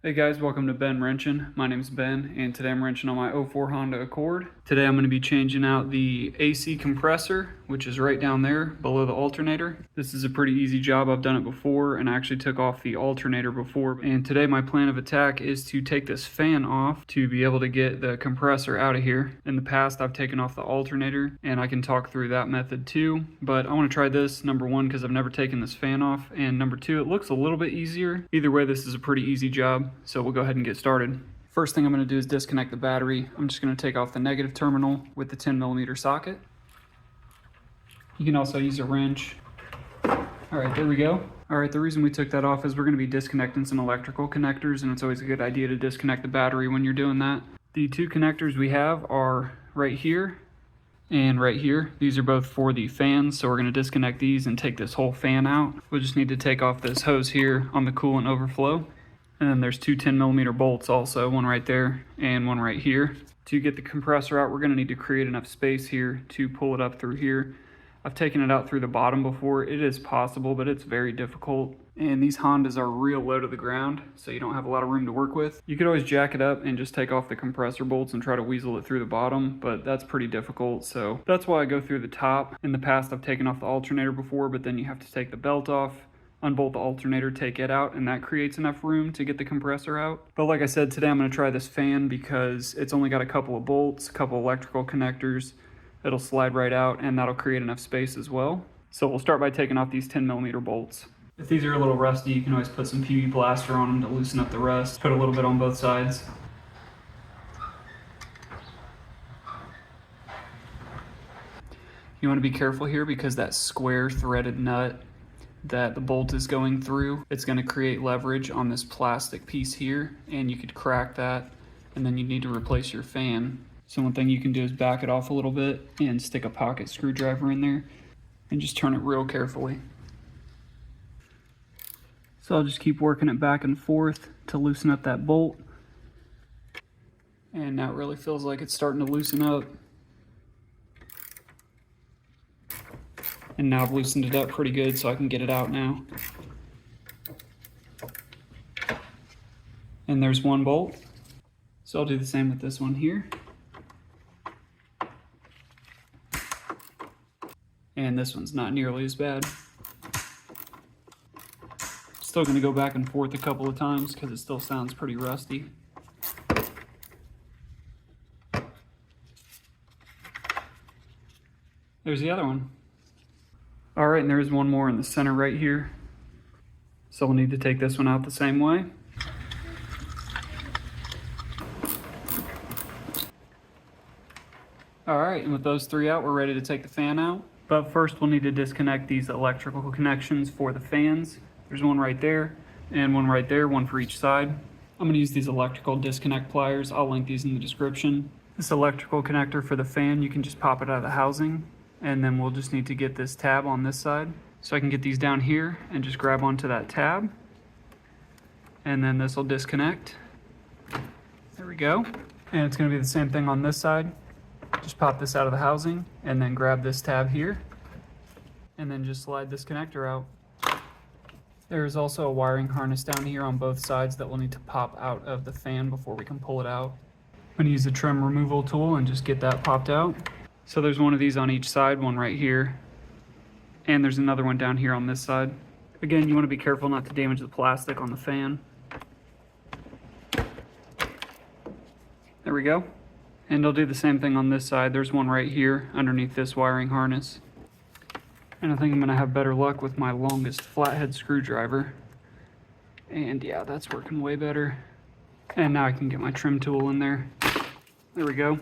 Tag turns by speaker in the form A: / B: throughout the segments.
A: Hey guys, welcome to Ben Wrenchin. My name's Ben, and today I'm wrenching on my '04 Honda Accord. Today I'm going to be changing out the AC compressor, which is right down there below the alternator. This is a pretty easy job. I've done it before, and I actually took off the alternator before. And today my plan of attack is to take this fan off to be able to get the compressor out of here. In the past, I've taken off the alternator, and I can talk through that method too. But I want to try this, number one, because I've never taken this fan off, and number two, it looks a little bit easier. Either way, this is a pretty easy job. So we'll go ahead and get started. First thing I'm going to do is disconnect the battery. I'm just going to take off the negative terminal with the 10mm socket. You can also use a wrench. All right, there we go. All right, the reason we took that off is we're going to be disconnecting some electrical connectors, and it's always a good idea to disconnect the battery when you're doing that. The two connectors we have are right here and right here. These are both for the fans, so we're going to disconnect these and take this whole fan out. We'll just need to take off this hose here on the coolant overflow. And then there's two 10mm bolts also, one right there and one right here. To get the compressor out, we're going to need to create enough space here to pull it up through here. I've taken it out through the bottom before. It is possible, but it's very difficult. And these Hondas are real low to the ground, so you don't have a lot of room to work with. You could always jack it up and just take off the compressor bolts and try to weasel it through the bottom, but that's pretty difficult, so that's why I go through the top. In the past, I've taken off the alternator before, but then you have to take the belt off, unbolt the alternator, take it out, and that creates enough room to get the compressor out. But like I said, today I'm going to try this fan because it's only got a couple of bolts, a couple electrical connectors. It'll slide right out, and that'll create enough space as well. So we'll start by taking off these 10mm bolts. If these are a little rusty, you can always put some PB plaster on them to loosen up the rust. Put a little bit on both sides. You want to be careful here because that square threaded nut that the bolt is going through, it's going to create leverage on this plastic piece here, and you could crack that, and then you need to replace your fan. So one thing you can do is back it off a little bit and stick a pocket screwdriver in there and just turn it real carefully. So I'll just keep working it back and forth to loosen up that bolt, and now it really feels like it's starting to loosen up. And now I've loosened it up pretty good, so I can get it out now. And there's one bolt. So I'll do the same with this one here. And this one's not nearly as bad. Still going to go back and forth a couple of times because it still sounds pretty rusty. There's the other one. All right, and there is one more in the center right here. So we'll need to take this one out the same way. All right, and with those three out, we're ready to take the fan out. But first we'll need to disconnect these electrical connections for the fans. There's one right there and one right there, one for each side. I'm gonna use these electrical disconnect pliers. I'll link these in the description. This electrical connector for the fan, you can just pop it out of the housing. And then we'll just need to get this tab on this side. So I can get these down here and just grab onto that tab. And then this will disconnect. There we go. And it's gonna be the same thing on this side. Just pop this out of the housing and then grab this tab here. And then just slide this connector out. There is also a wiring harness down here on both sides that we'll need to pop out of the fan before we can pull it out. I'm gonna use the trim removal tool and just get that popped out. So there's one of these on each side, one right here, and there's another one down here on this side. Again, you want to be careful not to damage the plastic on the fan. There we go. And I'll do the same thing on this side. There's one right here underneath this wiring harness. And I think I'm going to have better luck with my longest flathead screwdriver. And yeah, that's working way better. And now I can get my trim tool in there. There we go.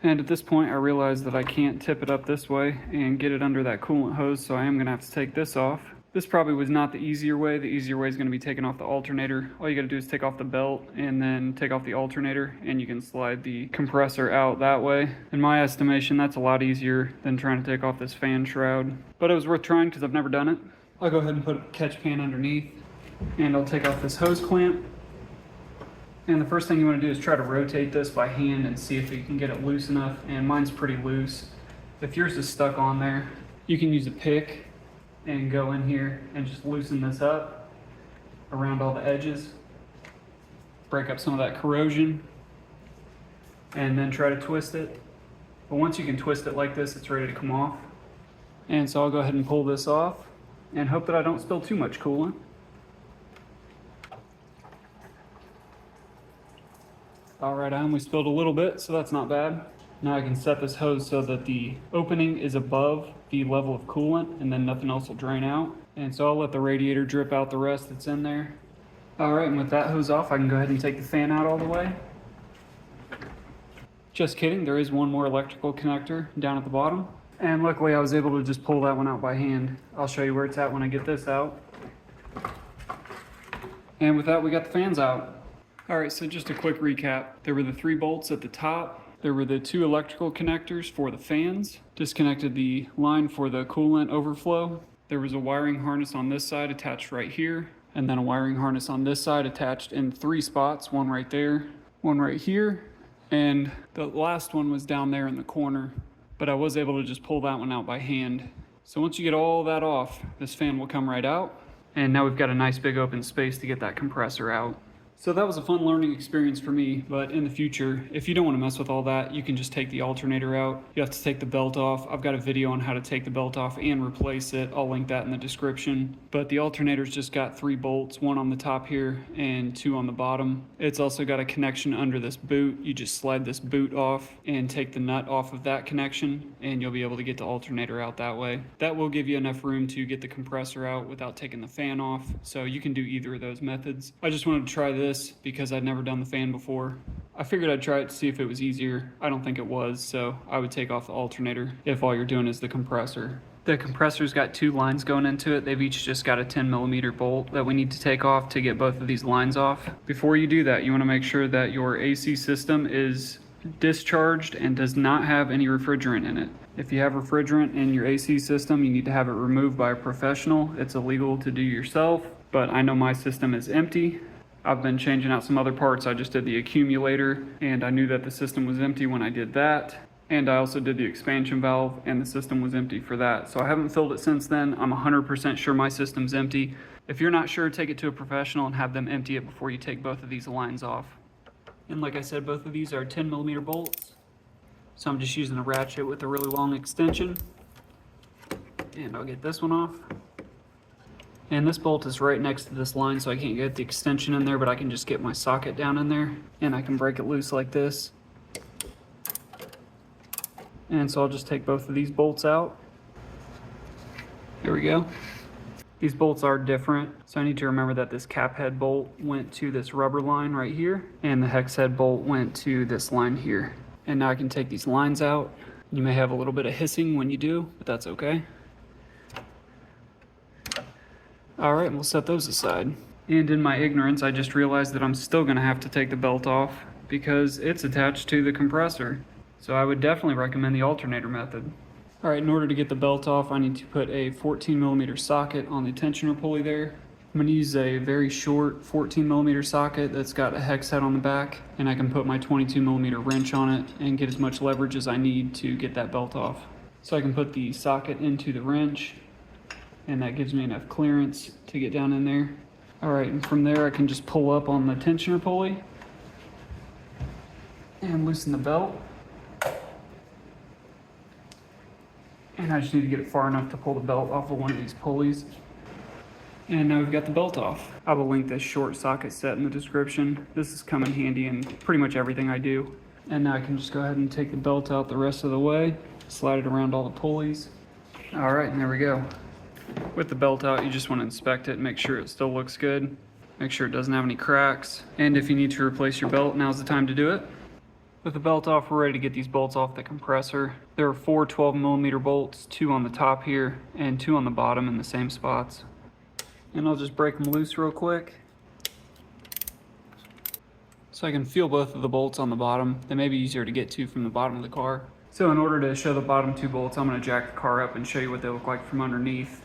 A: And at this point, I realize that I can't tip it up this way and get it under that coolant hose, so I am going to have to take this off. This probably was not the easier way. The easier way is going to be taking off the alternator. All you got to do is take off the belt and then take off the alternator, and you can slide the compressor out that way. In my estimation, that's a lot easier than trying to take off this fan shroud. But it was worth trying because I've never done it. I'll go ahead and put a catch pan underneath, and I'll take off this hose clamp. And the first thing you want to do is try to rotate this by hand and see if you can get it loose enough. And mine's pretty loose. If yours is stuck on there, you can use a pick and go in here and just loosen this up around all the edges. break up some of that corrosion, and then try to twist it. But once you can twist it like this, it's ready to come off. And so I'll go ahead and pull this off and hope that I don't spill too much coolant. All right, I only spilled a little bit, so that's not bad. Now I can set this hose so that the opening is above the level of coolant and then nothing else will drain out. And so I'll let the radiator drip out the rest that's in there. All right, and with that hose off, I can go ahead and take the fan out all the way. Just kidding, there is one more electrical connector down at the bottom. And luckily I was able to just pull that one out by hand. I'll show you where it's at when I get this out. And with that, we got the fans out. All right, so just a quick recap. There were the 3 bolts at the top. There were the 2 electrical connectors for the fans. Disconnected the line for the coolant overflow. There was a wiring harness on this side attached right here, and then a wiring harness on this side attached in 3 spots, one right there, one right here, and the last one was down there in the corner, but I was able to just pull that one out by hand. So once you get all that off, this fan will come right out, and now we've got a nice big open space to get that compressor out. So that was a fun learning experience for me, but in the future, if you don't want to mess with all that, you can just take the alternator out. You have to take the belt off. I've got a video on how to take the belt off and replace it. I'll link that in the description. But the alternator's just got 3 bolts, 1 on the top here and 2 on the bottom. It's also got a connection under this boot. You just slide this boot off and take the nut off of that connection, and you'll be able to get the alternator out that way. That will give you enough room to get the compressor out without taking the fan off, so you can do either of those methods. I just wanted to try this because I'd never done the fan before. I figured I'd try it to see if it was easier. I don't think it was, so I would take off the alternator if all you're doing is the compressor. The compressor's got 2 lines going into it. They've each just got a 10mm bolt that we need to take off to get both of these lines off. Before you do that, you want to make sure that your AC system is discharged and does not have any refrigerant in it. If you have refrigerant in your AC system, you need to have it removed by a professional. It's illegal to do yourself, but I know my system is empty. I've been changing out some other parts. I just did the accumulator, and I knew that the system was empty when I did that. And I also did the expansion valve, and the system was empty for that. So I haven't filled it since then. I'm 100% sure my system's empty. If you're not sure, take it to a professional and have them empty it before you take both of these lines off. And like I said, both of these are 10mm bolts. So I'm just using a ratchet with a really long extension. And I'll get this one off. And this bolt is right next to this line, so I can't get the extension in there, but I can just get my socket down in there, and I can break it loose like this. And so I'll just take both of these bolts out. There we go. These bolts are different, so I need to remember that this cap head bolt went to this rubber line right here, and the hex head bolt went to this line here. And now I can take these lines out. You may have a little bit of hissing when you do, but that's okay. All right, we'll set those aside. And in my ignorance, I just realized that I'm still gonna have to take the belt off because it's attached to the compressor. So I would definitely recommend the alternator method. All right, in order to get the belt off, I need to put a 14mm socket on the tensioner pulley there. I'm gonna use a very short 14mm socket that's got a hex head on the back, and I can put my 22mm wrench on it and get as much leverage as I need to get that belt off. So I can put the socket into the wrench, and that gives me enough clearance to get down in there. All right, and from there I can just pull up on the tensioner pulley and loosen the belt. And I just need to get it far enough to pull the belt off of one of these pulleys. And now we've got the belt off. I will link this short socket set in the description. This has come in handy in pretty much everything I do. And now I can just go ahead and take the belt out the rest of the way, slide it around all the pulleys. All right, and there we go. With the belt out, you just want to inspect it and make sure it still looks good. Make sure it doesn't have any cracks. And if you need to replace your belt, now's the time to do it. With the belt off, we're ready to get these bolts off the compressor. There are 4 12mm bolts, 2 on the top here and 2 on the bottom in the same spots. And I'll just break them loose real quick. So I can feel both of the bolts on the bottom. They may be easier to get to from the bottom of the car. So in order to show the bottom 2 bolts, I'm going to jack the car up and show you what they look like from underneath.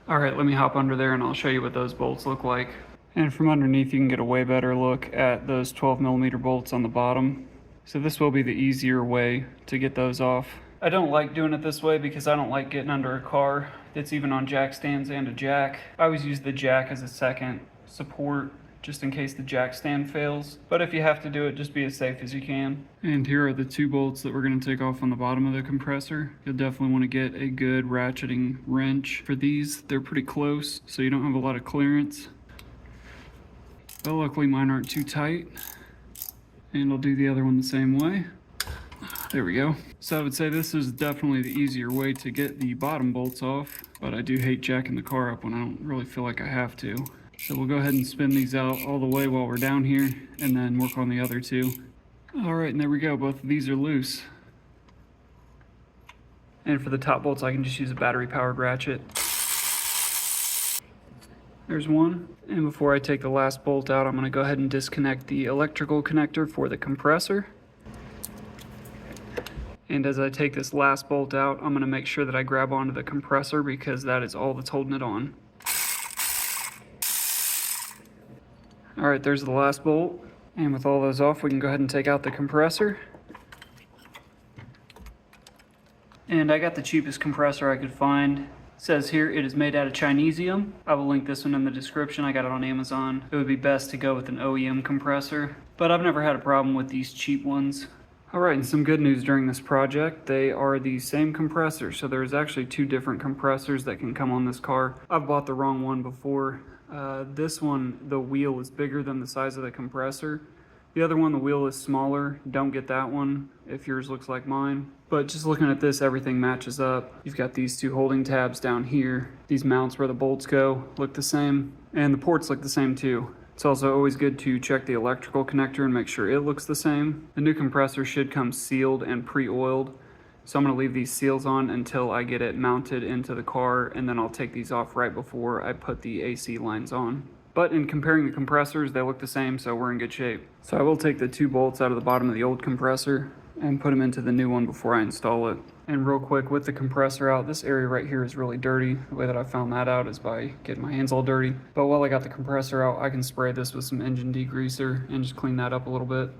A: Alright, let me hop under there and I'll show you what those bolts look like. And from underneath you can get a way better look at those 12mm bolts on the bottom. So this will be the easier way to get those off. I don't like doing it this way because I don't like getting under a car that's even on jack stands and a jack. I always use the jack as a second support just in case the jack stand fails. But if you have to do it, just be as safe as you can. And here are the 2 bolts that we're going to take off on the bottom of the compressor. You'll definitely want to get a good ratcheting wrench for these. They're pretty close, so you don't have a lot of clearance. But luckily mine aren't too tight. And I'll do the other one the same way. There we go. So I would say this is definitely the easier way to get the bottom bolts off, but I do hate jacking the car up when I don't really feel like I have to. So we'll go ahead and spin these out all the way while we're down here and then work on the other 2. All right, and there we go. Both of these are loose. And for the top bolts, I can just use a battery powered ratchet. There's one. And before I take the last bolt out, I'm going to go ahead and disconnect the electrical connector for the compressor. And as I take this last bolt out, I'm going to make sure that I grab onto the compressor because that is all that's holding it on. Alright, there's the last bolt. And with all those off, we can go ahead and take out the compressor. And I got the cheapest compressor I could find. It says here it is made out of Chinesium. I will link this one in the description. I got it on Amazon. It would be best to go with an OEM compressor, but I've never had a problem with these cheap ones. Alright, and some good news during this project. They are the same compressor, so there's actually 2 different compressors that can come on this car. I've bought the wrong one before. This one, the wheel is bigger than the size of the compressor. The other one, the wheel is smaller. Don't get that one if yours looks like mine. But just looking at this, everything matches up. You've got these 2 holding tabs down here. These mounts where the bolts go look the same, and the ports look the same too. It's also always good to check the electrical connector and make sure it looks the same. The new compressor should come sealed and pre-oiled, so I'm going to leave these seals on until I get it mounted into the car, and then I'll take these off right before I put the AC lines on. But in comparing the compressors, they look the same, so we're in good shape. So I will take the 2 bolts out of the bottom of the old compressor and put them into the new one before I install it. And real quick, with the compressor out, this area right here is really dirty. The way that I found that out is by getting my hands all dirty. But while I got the compressor out, I can spray this with some engine degreaser and just clean that up a little bit.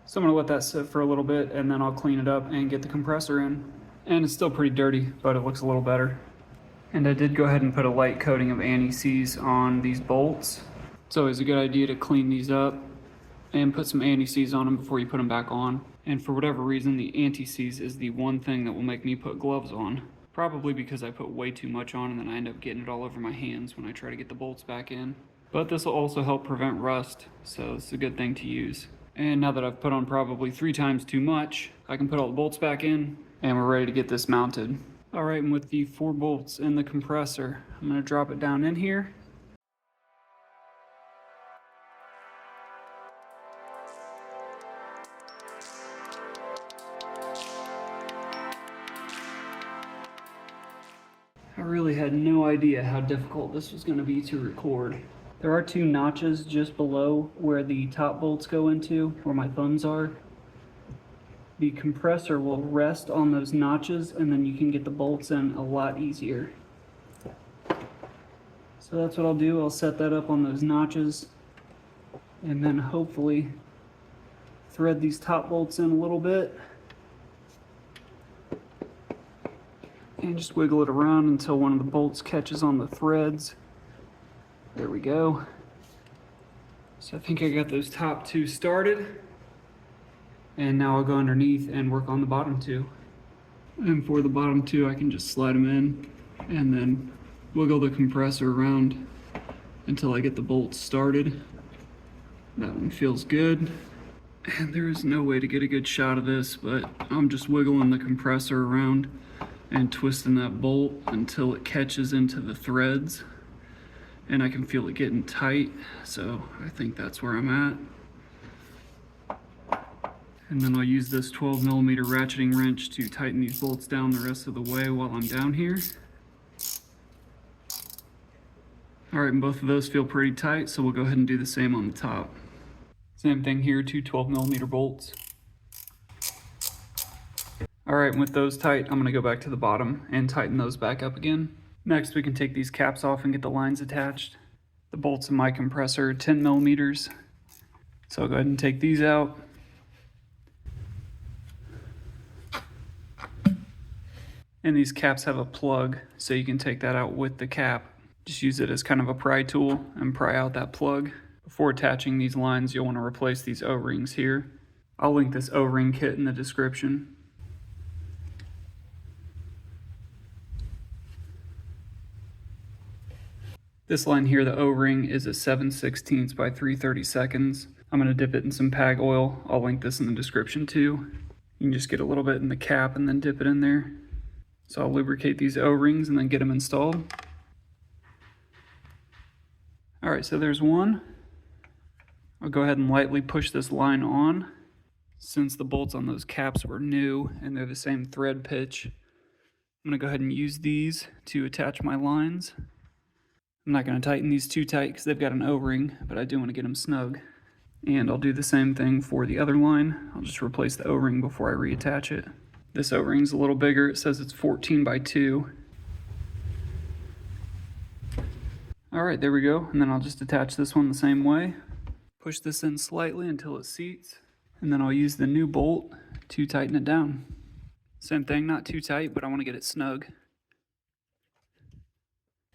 A: So I'm gonna let that sit for a little bit and then I'll clean it up and get the compressor in. And it's still pretty dirty, but it looks a little better. And I did go ahead and put a light coating of Antifreeze on these bolts. It's always a good idea to clean these up and put some Antifreeze on them before you put them back on. And for whatever reason, the Antifreeze is the one thing that will make me put gloves on. Probably because I put way too much on and then I end up getting it all over my hands when I try to get the bolts back in. But this will also help prevent rust, so it's a good thing to use. And now that I've put on probably 3 times too much, I can put all the bolts back in and we're ready to get this mounted. Alright, and with the 4 bolts in the compressor, I'm going to drop it down in here. I really had no idea how difficult this was going to be to record. There are 2 notches just below where the top bolts go into, where my thumbs are. The compressor will rest on those notches and then you can get the bolts in a lot easier. So that's what I'll do. I'll set that up on those notches and then hopefully thread these top bolts in a little bit and just wiggle it around until one of the bolts catches on the threads. There we go. So I think I got those top 2 started. And now I'll go underneath and work on the bottom 2. And for the bottom 2, I can just slide them in and then wiggle the compressor around until I get the bolts started. That one feels good. And there is no way to get a good shot of this, but I'm just wiggling the compressor around and twisting that bolt until it catches into the threads. And I can feel it getting tight, so I think that's where I'm at. And then I'll use this 12mm ratcheting wrench to tighten these bolts down the rest of the way while I'm down here. Alright, and both of those feel pretty tight, so we'll go ahead and do the same on the top. Same thing here, 2 12mm bolts. Alright, and with those tight, I'm going to go back to the bottom and tighten those back up again. Next, we can take these caps off and get the lines attached. The bolts in my compressor are 10mm. So I'll go ahead and take these out. And these caps have a plug, so you can take that out with the cap. Just use it as kind of a pry tool and pry out that plug. Before attaching these lines, you'll want to replace these O-rings here. I'll link this O-ring kit in the description. This line here, the O-ring, is a 7/16 by 3/32. I'm going to dip it in some PAG oil. I'll link this in the description too. You can just get a little bit in the cap and then dip it in there. So I'll lubricate these O-rings and then get them installed. Alright, so there's one. I'll go ahead and lightly push this line on. Since the bolts on those caps were new and they're the same thread pitch, I'm going to go ahead and use these to attach my lines. I'm not going to tighten these too tight because they've got an O-ring, but I do want to get them snug. And I'll do the same thing for the other line. I'll just replace the O-ring before I reattach it. This O-ring's a little bigger. It says it's 14 by 2. Alright, there we go. And then I'll just attach this one the same way. Push this in slightly until it seats. And then I'll use the new bolt to tighten it down. Same thing, not too tight, but I want to get it snug.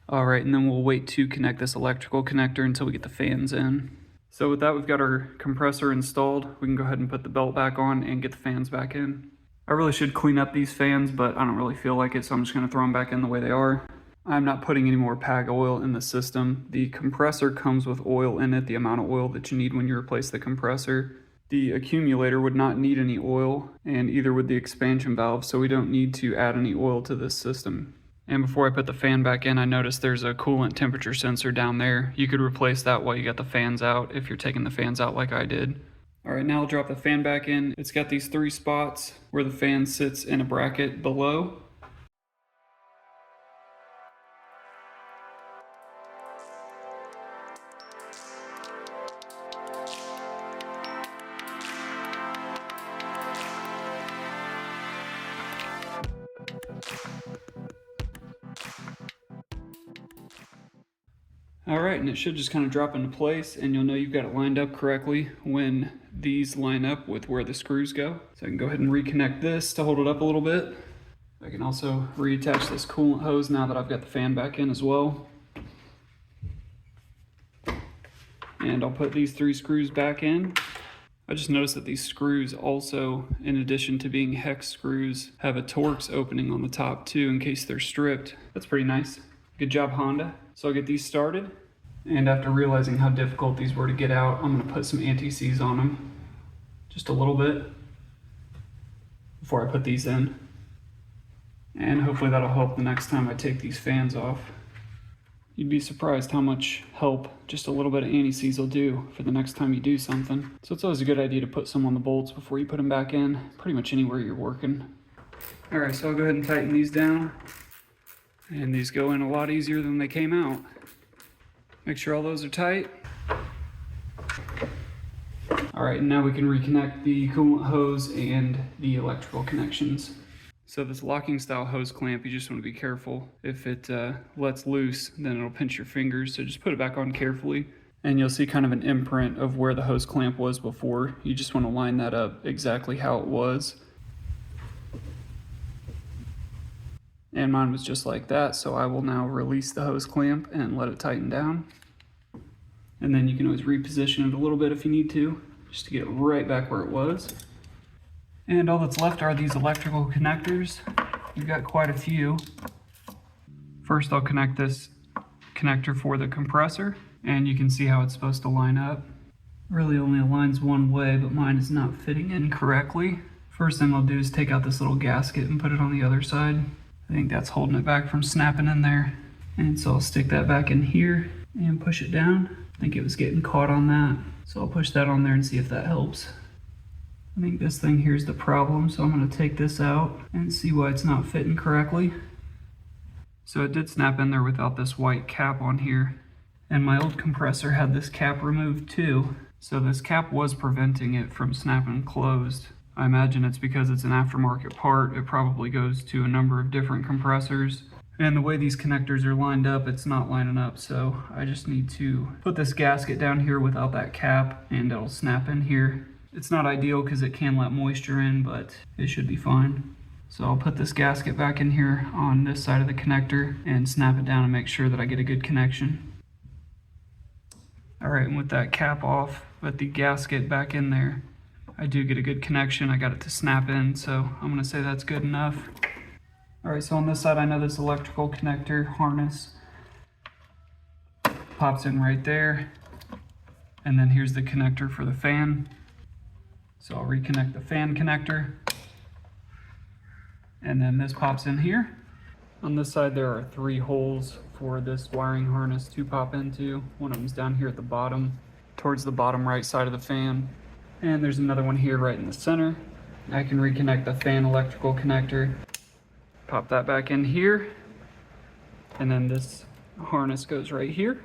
A: Alright, and then we'll wait to connect this electrical connector until we get the fans in. So with that, we've got our compressor installed. We can go ahead and put the belt back on and get the fans back in. I really should clean up these fans, but I don't really feel like it, so I'm just going to throw them back in the way they are. I'm not putting any more PAG oil in the system. The compressor comes with oil in it, the amount of oil that you need when you replace the compressor. The accumulator would not need any oil, and either would the expansion valve, so we don't need to add any oil to this system. And before I put the fan back in, I noticed there's a coolant temperature sensor down there. You could replace that while you got the fans out if you're taking the fans out like I did. Alright, now I'll drop the fan back in. It's got these 3 spots where the fan sits in a bracket below. Alright, and it should just kind of drop into place, and you'll know you've got it lined up correctly when these line up with where the screws go. So I can go ahead and reconnect this to hold it up a little bit. I can also reattach this coolant hose now that I've got the fan back in as well. And I'll put these 3 screws back in. I just noticed that these screws also, in addition to being hex screws, have a Torx opening on the top too in case they're stripped. That's pretty nice. Good job, Honda. So I'll get these started. And after realizing how difficult these were to get out, I'm going to put some anti-seize on them. Just a little bit before I put these in. And hopefully that'll help the next time I take these fans off. You'd be surprised how much help just a little bit of anti-seize will do for the next time you do something. So it's always a good idea to put some on the bolts before you put them back in, pretty much anywhere you're working. Alright, so I'll go ahead and tighten these down. And these go in a lot easier than they came out. Make sure all those are tight. Alright, and now we can reconnect the coolant hose and the electrical connections. So this locking style hose clamp, you just want to be careful. If it lets loose, then it'll pinch your fingers, so just put it back on carefully. And you'll see kind of an imprint of where the hose clamp was before. You just want to line that up exactly how it was. And mine was just like that, so I will now release the hose clamp and let it tighten down. And then you can always reposition it a little bit if you need to, just to get it right back where it was. And all that's left are these electrical connectors. We've got quite a few. First I'll connect this connector for the compressor, and you can see how it's supposed to line up. Really only aligns one way, but mine is not fitting in correctly. First thing I'll do is take out this little gasket and put it on the other side. I think that's holding it back from snapping in there. And so I'll stick that back in here and push it down. I think it was getting caught on that. So I'll push that on there and see if that helps. I think this thing here is the problem, so I'm going to take this out and see why it's not fitting correctly. So it did snap in there without this white cap on here. And my old compressor had this cap removed too. So this cap was preventing it from snapping closed. I imagine it's because it's an aftermarket part. It probably goes to a number of different compressors. And the way these connectors are lined up, it's not lining up. So I just need to put this gasket down here without that cap and it'll snap in here. It's not ideal because it can let moisture in, but it should be fine. So I'll put this gasket back in here on this side of the connector and snap it down and make sure that I get a good connection. All right, and with that cap off, with the gasket back in there, I do get a good connection. I got it to snap in, so I'm gonna say that's good enough. All right, so on this side, I know this electrical connector harness pops in right there. And then here's the connector for the fan. So I'll reconnect the fan connector. And then this pops in here. On this side, there are 3 holes for this wiring harness to pop into. One of them's down here at the bottom, towards the bottom right side of the fan. And there's another one here right in the center. I can reconnect the fan electrical connector, pop that back in here. And then this harness goes right here.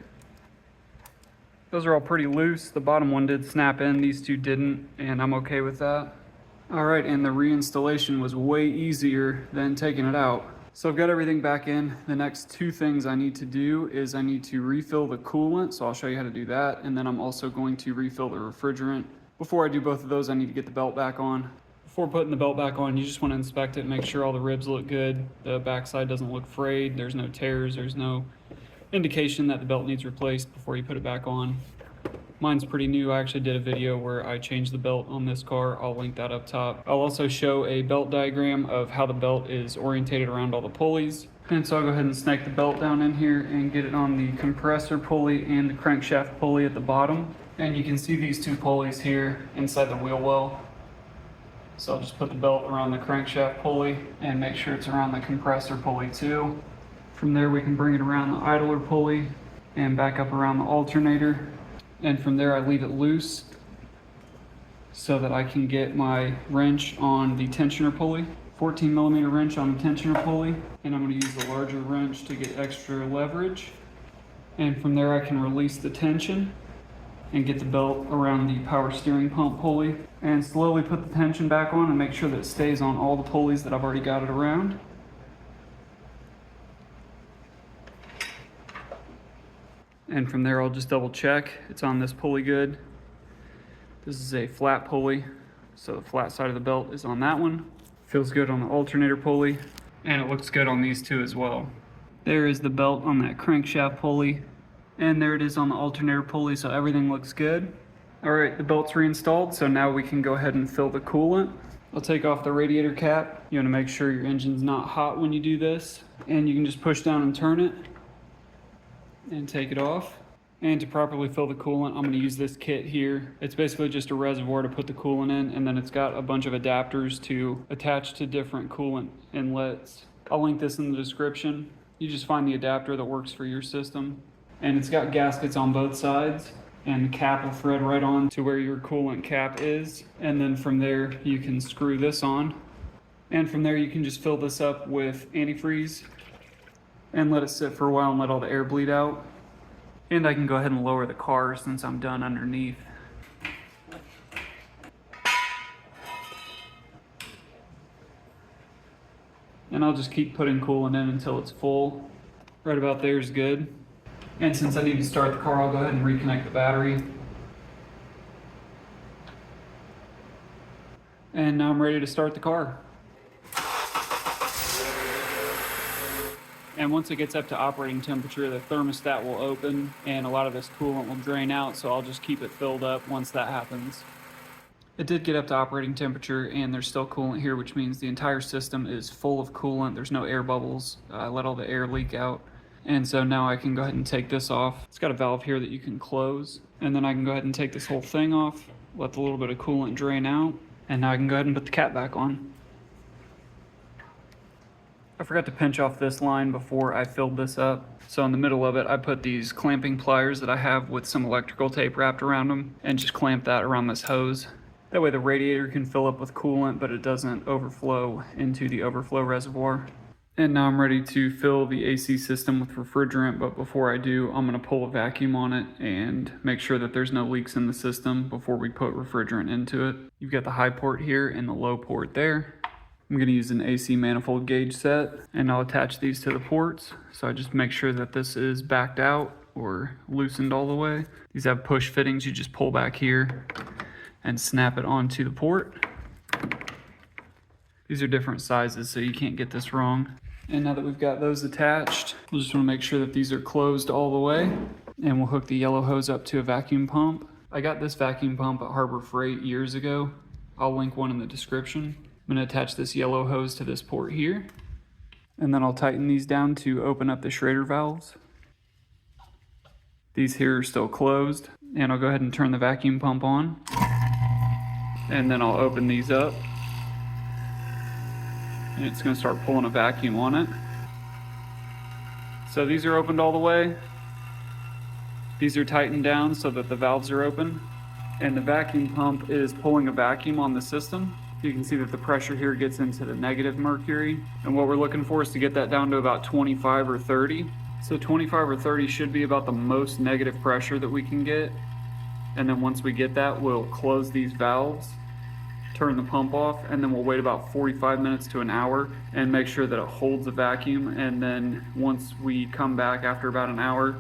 A: Those are all pretty loose. The bottom one did snap in, these 2 didn't, and I'm okay with that. All right, and the reinstallation was way easier than taking it out. So I've got everything back in. The next 2 things I need to do is I need to refill the coolant, so I'll show you how to do that, and then I'm also going to refill the refrigerant. Before I do both of those, I need to get the belt back on. Before putting the belt back on, you just want to inspect it, make sure all the ribs look good, the backside doesn't look frayed, there's no tears, there's no indication that the belt needs replaced before you put it back on. Mine's pretty new. I actually did a video where I changed the belt on this car. I'll link that up top. I'll also show a belt diagram of how the belt is orientated around all the pulleys. And so I'll go ahead and snake the belt down in here and get it on the compressor pulley and the crankshaft pulley at the bottom. And you can see these 2 pulleys here inside the wheel well. So I'll just put the belt around the crankshaft pulley and make sure it's around the compressor pulley too. From there we can bring it around the idler pulley and back up around the alternator. And from there I leave it loose so that I can get my wrench on the tensioner pulley. 14mm wrench on the tensioner pulley. And I'm going to use the larger wrench to get extra leverage. And from there I can release the tension and get the belt around the power steering pump pulley. And slowly put the tension back on and make sure that it stays on all the pulleys that I've already got it around. And from there, I'll just double check it's on this pulley good. This is a flat pulley, so the flat side of the belt is on that one. Feels good on the alternator pulley, and it looks good on these 2 as well. There is the belt on that crankshaft pulley, and there it is on the alternator pulley, so everything looks good. All right, the belt's reinstalled, so now we can go ahead and fill the coolant. I'll take off the radiator cap. You want to make sure your engine's not hot when you do this, and you can just push down and turn it and take it off. And to properly fill the coolant, I'm going to use this kit here. It's basically just a reservoir to put the coolant in, and then it's got a bunch of adapters to attach to different coolant inlets. I'll link this in the description. You just find the adapter that works for your system. And it's got gaskets on both sides, and the cap will thread right on to where your coolant cap is. And then from there, you can screw this on. And from there, you can just fill this up with antifreeze and let it sit for a while and let all the air bleed out. And I can go ahead and lower the car since I'm done underneath. And I'll just keep putting coolant in until it's full. Right about there is good. And since I need to start the car, I'll go ahead and reconnect the battery. And now I'm ready to start the car. And once it gets up to operating temperature, the thermostat will open and a lot of this coolant will drain out, so I'll just keep it filled up once that happens. It did get up to operating temperature and there's still coolant here, which means the entire system is full of coolant. There's no air bubbles. I let all the air leak out. And so now I can go ahead and take this off. It's got a valve here that you can close. And then I can go ahead and take this whole thing off, let the little bit of coolant drain out. And now I can go ahead and put the cap back on. I forgot to pinch off this line before I filled this up. So in the middle of it, I put these clamping pliers that I have with some electrical tape wrapped around them and just clamp that around this hose. That way the radiator can fill up with coolant, but it doesn't overflow into the overflow reservoir. And now I'm ready to fill the AC system with refrigerant, but before I do, I'm gonna pull a vacuum on it and make sure that there's no leaks in the system before we put refrigerant into it. You've got the high port here and the low port there. I'm going to use an AC manifold gauge set, and I'll attach these to the ports. So I just make sure that this is backed out or loosened all the way. These have push fittings. You just pull back here and snap it onto the port. These are different sizes, so you can't get this wrong. And now that we've got those attached, we'll just want to make sure that these are closed all the way. And we'll hook the yellow hose up to a vacuum pump. I got this vacuum pump at Harbor Freight years ago. I'll link one in the description. I'm going to attach this yellow hose to this port here. And then I'll tighten these down to open up the Schrader valves. These here are still closed. And I'll go ahead and turn the vacuum pump on. And then I'll open these up. And it's going to start pulling a vacuum on it. So these are opened all the way. These are tightened down so that the valves are open. And the vacuum pump is pulling a vacuum on the system. You can see that the pressure here gets into the negative mercury. And what we're looking for is to get that down to about 25 or 30. So 25 or 30 should be about the most negative pressure that we can get. And then once we get that, we'll close these valves, turn the pump off, and then we'll wait about 45 minutes to an hour and make sure that it holds a vacuum. And then once we come back after about an hour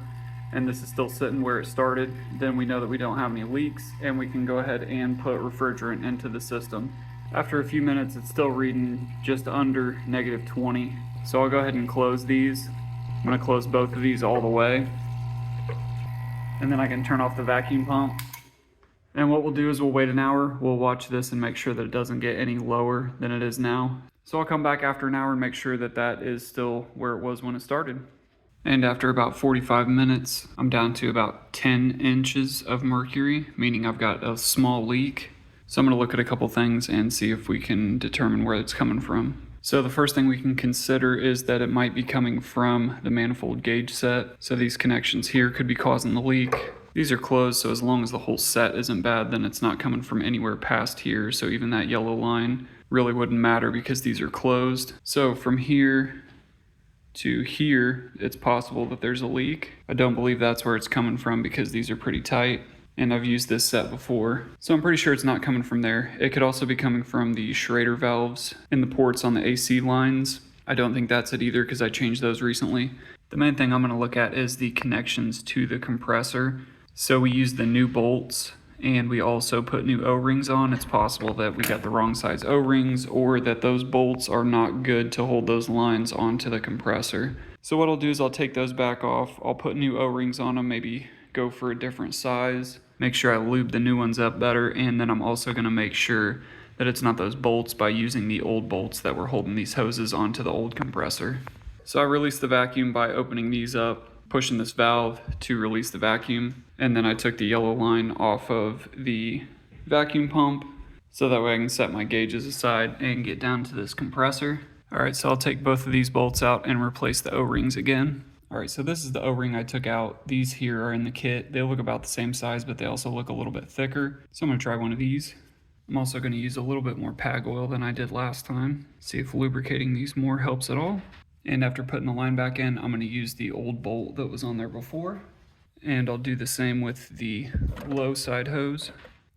A: and this is still sitting where it started, then we know that we don't have any leaks and we can go ahead and put refrigerant into the system. After a few minutes, it's still reading just under -20. So I'll go ahead and close these. I'm going to close both of these all the way. And then I can turn off the vacuum pump. And what we'll do is we'll wait an hour, we'll watch this and make sure that it doesn't get any lower than it is now. So I'll come back after an hour and make sure that that is still where it was when it started. And after about 45 minutes, I'm down to about 10 inches of mercury, meaning I've got a small leak. So I'm going to look at a couple things and see if we can determine where it's coming from. So the first thing we can consider is that it might be coming from the manifold gauge set. So these connections here could be causing the leak. These are closed, so as long as the whole set isn't bad, then it's not coming from anywhere past here. So even that yellow line really wouldn't matter because these are closed. So from here to here, it's possible that there's a leak. I don't believe that's where it's coming from because these are pretty tight. And I've used this set before, so I'm pretty sure it's not coming from there. It could also be coming from the Schrader valves in the ports on the AC lines. I don't think that's it either because I changed those recently. The main thing I'm going to look at is the connections to the compressor. So we used the new bolts and we also put new O-rings on. It's possible that we got the wrong size O-rings or that those bolts are not good to hold those lines onto the compressor. So what I'll do is I'll take those back off. I'll put new O-rings on them, maybe go for a different size. Make sure I lube the new ones up better, and then I'm also going to make sure that it's not those bolts by using the old bolts that were holding these hoses onto the old compressor. So I released the vacuum by opening these up, pushing this valve to release the vacuum, and then I took the yellow line off of the vacuum pump so that way I can set my gauges aside and get down to this compressor. Alright, so I'll take both of these bolts out and replace the O-rings again. Alright, so this is the O-ring I took out. These here are in the kit. They look about the same size, but they also look a little bit thicker. So I'm going to try one of these. I'm also going to use a little bit more PAG oil than I did last time. See if lubricating these more helps at all. And after putting the line back in, I'm going to use the old bolt that was on there before. And I'll do the same with the low side hose.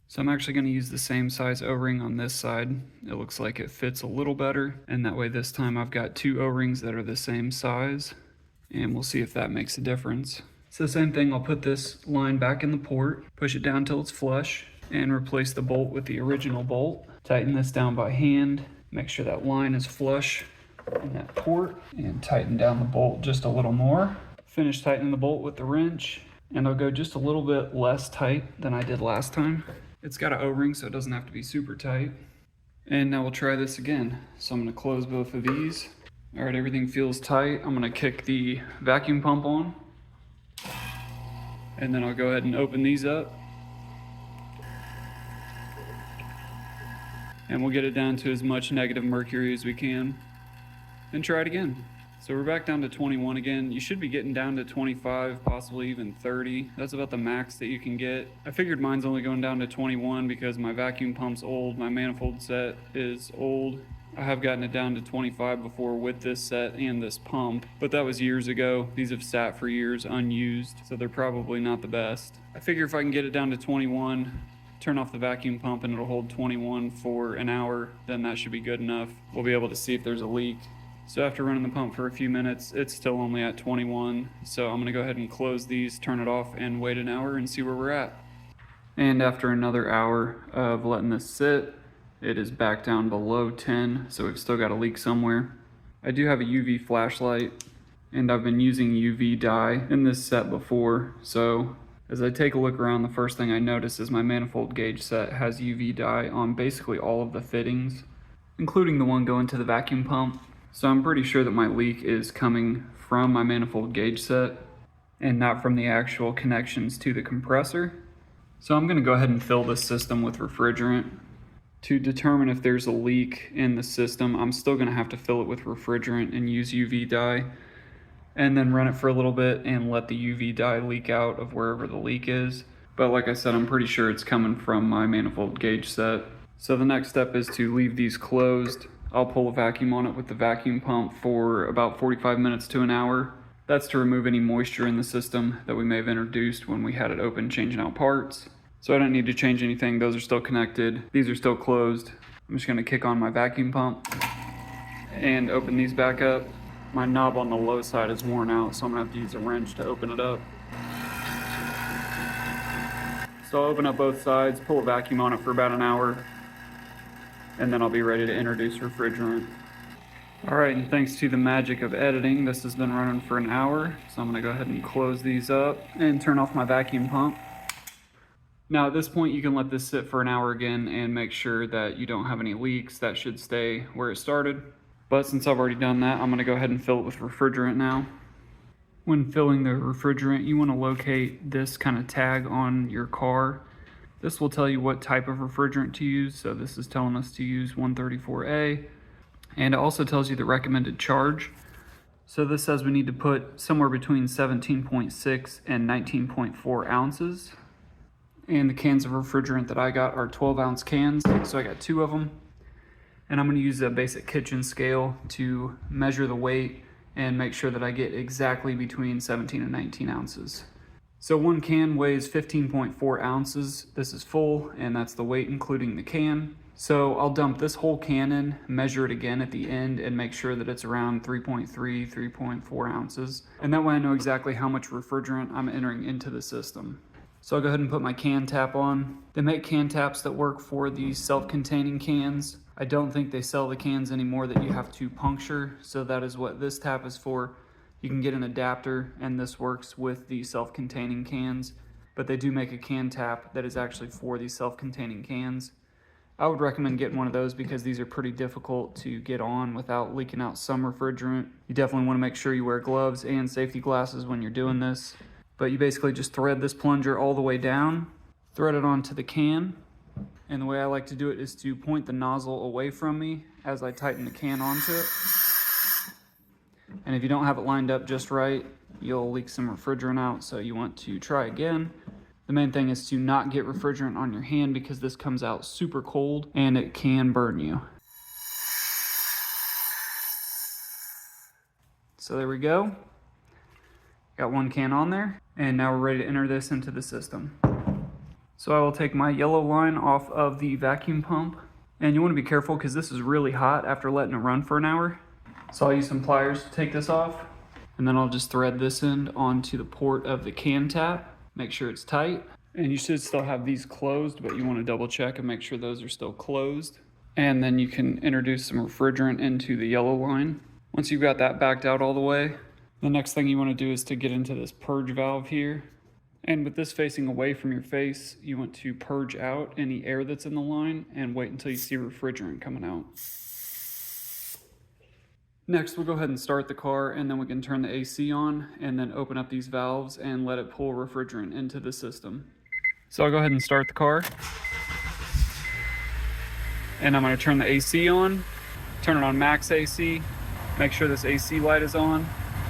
A: So I'm actually going to use the same size O-ring on this side. It looks like it fits a little better. And that way this time I've got two O-rings that are the same size. And we'll see if that makes a difference. So same thing, I'll put this line back in the port, push it down till it's flush, and replace the bolt with the original bolt. Tighten this down by hand, make sure that line is flush in that port, and tighten down the bolt just a little more. Finish tightening the bolt with the wrench, and I'll go just a little bit less tight than I did last time. It's got an O-ring, so it doesn't have to be super tight. And now we'll try this again. So I'm going to close both of these. All right, everything feels tight. I'm gonna kick the vacuum pump on. And then I'll go ahead and open these up. And we'll get it down to as much negative mercury as we can. And try it again. So we're back down to 21 again. You should be getting down to 25, possibly even 30. That's about the max that you can get. I figured mine's only going down to 21 because my vacuum pump's old, my manifold set is old. I have gotten it down to 25 before with this set and this pump, but that was years ago. These have sat for years unused, so they're probably not the best. I figure if I can get it down to 21, turn off the vacuum pump and it'll hold 21 for an hour, then that should be good enough. We'll be able to see if there's a leak. So after running the pump for a few minutes, it's still only at 21. So I'm gonna go ahead and close these, turn it off, and wait an hour and see where we're at. And after another hour of letting this sit, it is back down below 10, so we've still got a leak somewhere. I do have a UV flashlight, and I've been using UV dye in this set before, so as I take a look around, the first thing I notice is my manifold gauge set has UV dye on basically all of the fittings, including the one going to the vacuum pump. So I'm pretty sure that my leak is coming from my manifold gauge set and not from the actual connections to the compressor. So I'm going to go ahead and fill this system with refrigerant. To determine if there's a leak in the system, I'm still going to have to fill it with refrigerant and use UV dye, and then run it for a little bit and let the UV dye leak out of wherever the leak is. But like I said, I'm pretty sure it's coming from my manifold gauge set. So the next step is to leave these closed. I'll pull a vacuum on it with the vacuum pump for about 45 minutes to an hour. That's to remove any moisture in the system that we may have introduced when we had it open changing out parts. So I don't need to change anything. Those are still connected. These are still closed. I'm just gonna kick on my vacuum pump and open these back up. My knob on the low side is worn out, so I'm gonna have to use a wrench to open it up. So I'll open up both sides, pull a vacuum on it for about an hour, and then I'll be ready to introduce refrigerant. All right, and thanks to the magic of editing, this has been running for an hour, so I'm gonna go ahead and close these up and turn off my vacuum pump. Now at this point, you can let this sit for an hour again and make sure that you don't have any leaks. That should stay where it started. But since I've already done that, I'm gonna go ahead and fill it with refrigerant now. When filling the refrigerant, you wanna locate this kind of tag on your car. This will tell you what type of refrigerant to use. So this is telling us to use 134A, and it also tells you the recommended charge. So this says we need to put somewhere between 17.6 and 19.4 ounces. And the cans of refrigerant that I got are 12-ounce cans, so I got 2 of them. And I'm going to use a basic kitchen scale to measure the weight and make sure that I get exactly between 17 and 19 ounces. So one can weighs 15.4 ounces. This is full, and that's the weight including the can. So I'll dump this whole can in, measure it again at the end, and make sure that it's around 3.3, 3.4 ounces. And that way I know exactly how much refrigerant I'm entering into the system. So I'll go ahead and put my can tap on. They make can taps that work for these self-containing cans. I don't think they sell the cans anymore that you have to puncture, so that is what this tap is for. You can get an adapter, and this works with the self-containing cans, but they do make a can tap that is actually for these self-containing cans. I would recommend getting one of those because these are pretty difficult to get on without leaking out some refrigerant. You definitely want to make sure you wear gloves and safety glasses when you're doing this. But you basically just thread this plunger all the way down, thread it onto the can, and the way I like to do it is to point the nozzle away from me as I tighten the can onto it. And if you don't have it lined up just right, you'll leak some refrigerant out, so you want to try again. The main thing is to not get refrigerant on your hand because this comes out super cold and it can burn you. So there we go. Got one can on there, and now we're ready to enter this into the system. So I will take my yellow line off of the vacuum pump, and you want to be careful because this is really hot after letting it run for an hour. So I'll use some pliers to take this off, and then I'll just thread this end onto the port of the can tap, make sure it's tight. And you should still have these closed, but you want to double check and make sure those are still closed. And then you can introduce some refrigerant into the yellow line. Once you've got that backed out all the way, the next thing you want to do is to get into this purge valve here. And with this facing away from your face, you want to purge out any air that's in the line and wait until you see refrigerant coming out. Next, we'll go ahead and start the car, and then we can turn the AC on and then open up these valves and let it pull refrigerant into the system. So I'll go ahead and start the car. And I'm going to turn the AC on, turn it on max AC, make sure this AC light is on.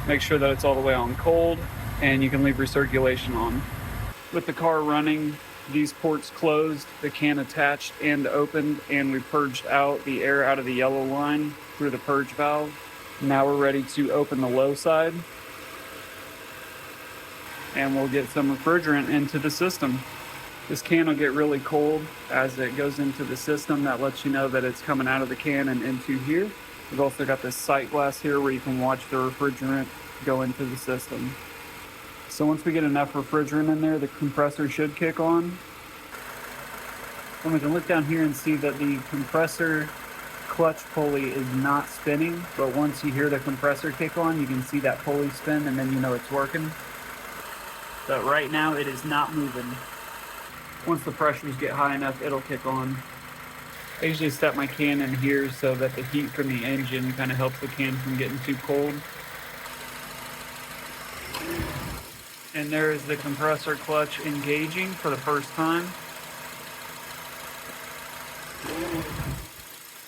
A: Make sure that it's all the way on cold, and you can leave recirculation on. With the car running, these ports closed, the can attached and opened, and we purged out the air out of the yellow line through the purge valve. Now we're ready to open the low side, and we'll get some refrigerant into the system. This can will get really cold as it goes into the system. That lets you know that it's coming out of the can and into here. We've also got this sight glass here where you can watch the refrigerant go into the system. So once we get enough refrigerant in there, the compressor should kick on. And we can look down here and see that the compressor clutch pulley is not spinning, but once you hear the compressor kick on, you can see that pulley spin, and then you know it's working. But right now it is not moving. Once the pressures get high enough, it'll kick on. I usually set my can in here so that the heat from the engine kind of helps the can from getting too cold. And there is the compressor clutch engaging for the first time.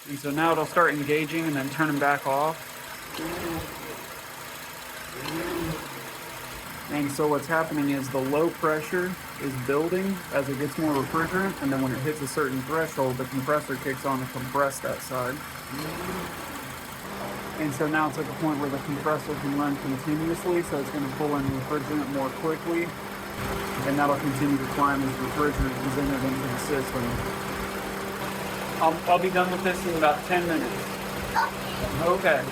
A: And so now it'll start engaging and then turning back off. And so what's happening is the low pressure is building as it gets more refrigerant, and then when it hits a certain threshold, the compressor kicks on to compress that side. And so now it's at the point where the compressor can run continuously, so it's going to pull in refrigerant more quickly, and that'll continue to climb as refrigerant is entered into the system. I'll be done with this in about 10 minutes. Okay.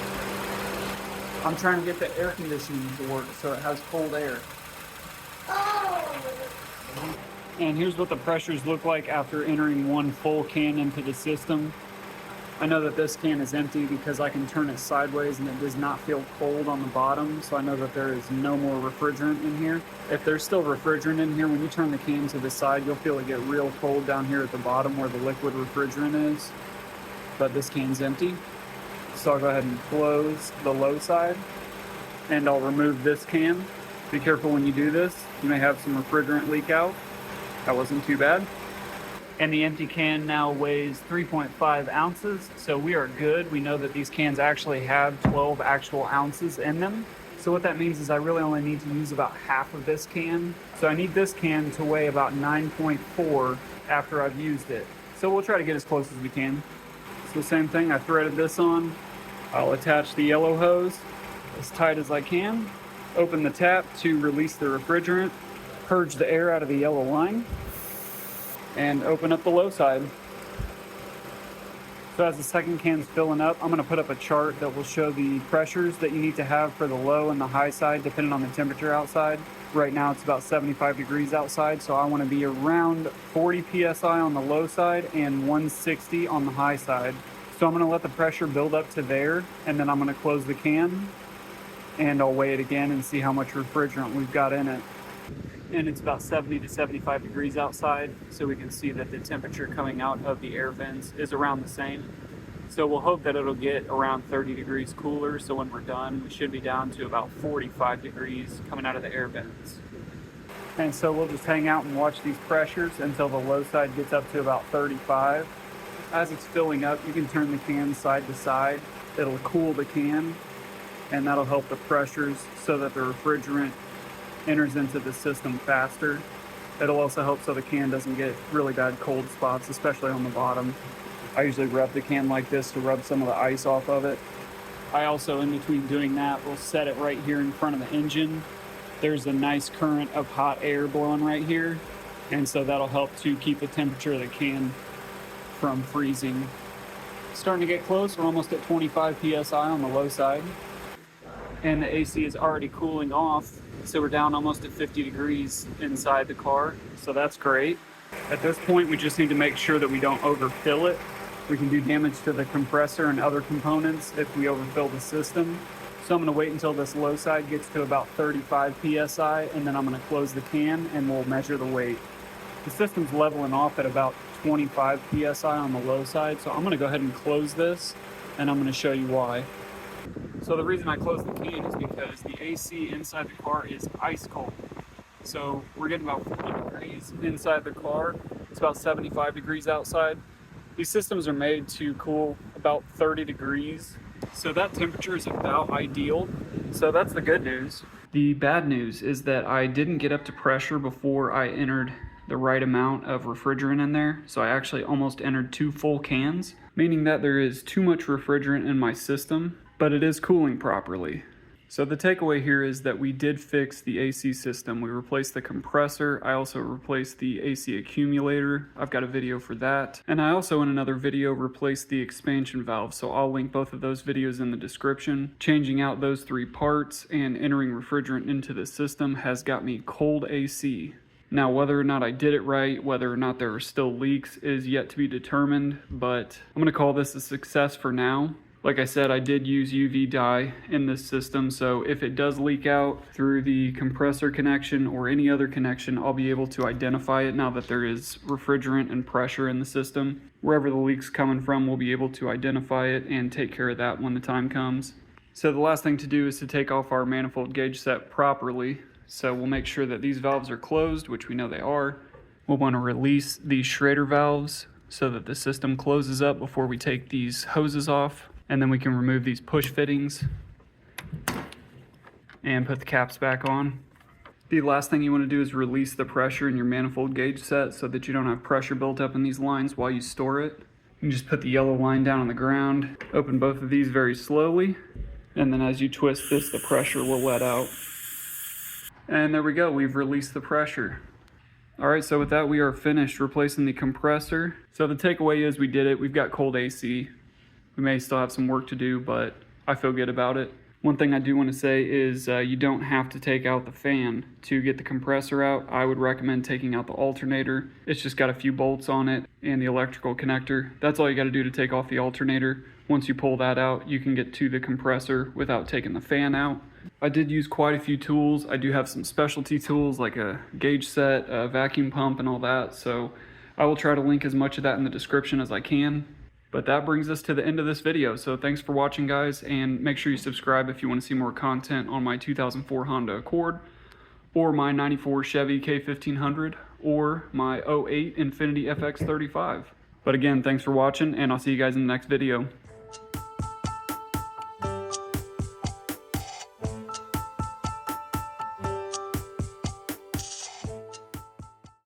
A: I'm trying to get the air conditioning to work so it has cold air. And here's what the pressures look like after entering one full can into the system. I know that this can is empty because I can turn it sideways and it does not feel cold on the bottom, so I know that there is no more refrigerant in here. If there's still refrigerant in here, when you turn the can to the side, you'll feel it get real cold down here at the bottom where the liquid refrigerant is. But this can's empty. So I'll go ahead and close the low side, and I'll remove this can. Be careful when you do this. You may have some refrigerant leak out. That wasn't too bad. And the empty can now weighs 3.5 ounces, so we are good. We know that these cans actually have 12 actual ounces in them. So what that means is I really only need to use about half of this can. So I need this can to weigh about 9.4 after I've used it. So we'll try to get as close as we can. So same thing, I threaded this on. I'll attach the yellow hose as tight as I can. Open the tap to release the refrigerant. Purge the air out of the yellow line. And open up the low side. So as the second can's filling up, I'm going to put up a chart that will show the pressures that you need to have for the low and the high side depending on the temperature outside. Right now it's about 75 degrees outside, so I want to be around 40 psi on the low side and 160 on the high side. So I'm going to let the pressure build up to there, and then I'm going to close the can and I'll weigh it again and see how much refrigerant we've got in it. And it's about 70 to 75 degrees outside, so we can see that the temperature coming out of the air vents is around the same. So we'll hope that it'll get around 30 degrees cooler, so when we're done, we should be down to about 45 degrees coming out of the air vents. And so we'll just hang out and watch these pressures until the low side gets up to about 35. As it's filling up, you can turn the can side to side. It'll cool the can, and that'll help the pressures so that the refrigerant enters into the system faster. It'll also help so the can doesn't get really bad cold spots, especially on the bottom. I usually rub the can like this to rub some of the ice off of it. I also, in between doing that, will set it right here in front of the engine. There's a nice current of hot air blowing right here, and so that'll help to keep the temperature of the can from freezing. Starting to get close, we're almost at 25 psi on the low side, and the AC is already cooling off. So we're down almost at 50 degrees inside the car, so that's great. At this point, we just need to make sure that we don't overfill it. We can do damage to the compressor and other components if we overfill the system. So I'm going to wait until this low side gets to about 35 psi, and then I'm going to close the can and we'll measure the weight. The system's leveling off at about 25 psi on the low side, so I'm going to go ahead and close this, and I'm going to show you why. So the reason I closed the can is because the AC inside the car is ice cold. So we're getting about 40 degrees inside the car. It's about 75 degrees outside. These systems are made to cool about 30 degrees. So that temperature is about ideal. So that's the good news. The bad news is that I didn't get up to pressure before I entered the right amount of refrigerant in there. So I actually almost entered 2 full cans, meaning that there is too much refrigerant in my system, but it is cooling properly. So the takeaway here is that we did fix the AC system. We replaced the compressor. I also replaced the AC accumulator. I've got a video for that. And I also, in another video, replaced the expansion valve. So I'll link both of those videos in the description. Changing out those 3 parts and entering refrigerant into the system has got me cold AC. Now, whether or not I did it right, whether or not there are still leaks is yet to be determined, but I'm gonna call this a success for now. Like I said, I did use UV dye in this system, so if it does leak out through the compressor connection or any other connection, I'll be able to identify it now that there is refrigerant and pressure in the system. Wherever the leak's coming from, we'll be able to identify it and take care of that when the time comes. So the last thing to do is to take off our manifold gauge set properly. So we'll make sure that these valves are closed, which we know they are. We'll want to release these Schrader valves so that the system closes up before we take these hoses off. And then we can remove these push fittings and put the caps back on. The last thing you want to do is release the pressure in your manifold gauge set so that you don't have pressure built up in these lines while you store it. You can just put the yellow line down on the ground, open both of these very slowly, and then as you twist this, the pressure will let out. And there we go, we've released the pressure. Alright, so with that we are finished replacing the compressor. So the takeaway is we did it, we've got cold AC. We may still have some work to do, but I feel good about it. One thing I do want to say is you don't have to take out the fan to get the compressor out. I would recommend taking out the alternator. It's just got a few bolts on it and the electrical connector. That's all you got to do to take off the alternator. Once you pull that out, you can get to the compressor without taking the fan out. I did use quite a few tools. I do have some specialty tools like a gauge set, a vacuum pump, and all that. So I will try to link as much of that in the description as I can. But that brings us to the end of this video. So thanks for watching, guys, and make sure you subscribe if you want to see more content on my 2004 Honda Accord, or my 94 Chevy K1500, or my 08 Infiniti FX35. But again, thanks for watching, and I'll see you guys in the next video.